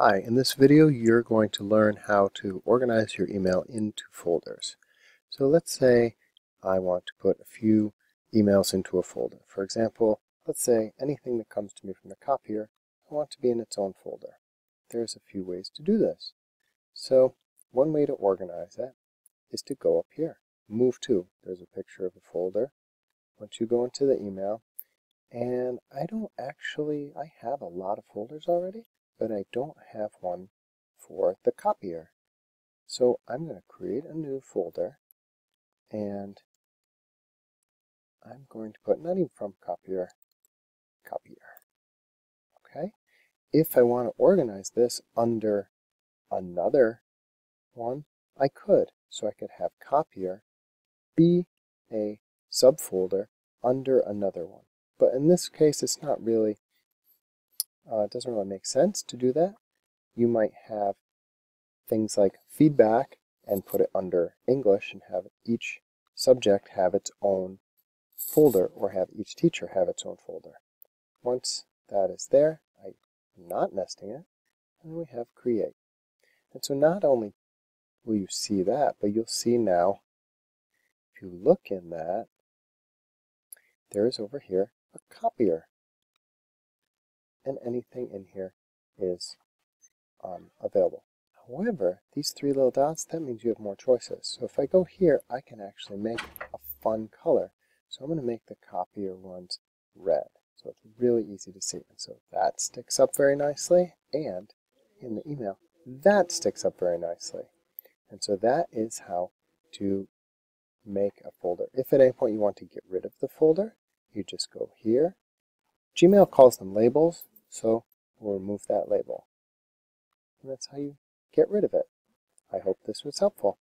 Hi, in this video you're going to learn how to organize your email into folders. So let's say I want to put a few emails into a folder. For example, let's say anything that comes to me from the copier, I want to be in its own folder. There's a few ways to do this. So one way to organize that is to go up here. Move to. There's a picture of a folder. Once you go into the email, and I have a lot of folders already, but I don't have one for the copier. So I'm going to create a new folder, and I'm going to put, not even from copier, copier. Okay? If I want to organize this under another one, I could. So I could have copier be a subfolder under another one. But in this case, it's not really, it doesn't really make sense to do that. You might have things like feedback and put it under English and have each subject have its own folder, or have each teacher have its own folder. Once that is there, I'm not nesting it, and we have create. And so not only will you see that, but you'll see now, if you look in that, there is over here a copier. And anything in here is available. However, these three little dots, that means you have more choices. So if I go here, I can actually make a fun color. So I'm going to make the copier ones red. So it's really easy to see. And so that sticks up very nicely. And in the email, that sticks up very nicely. And so that is how to make a folder. If at any point you want to get rid of the folder, you just go here. Gmail calls them labels, so we'll remove that label. And that's how you get rid of it. I hope this was helpful.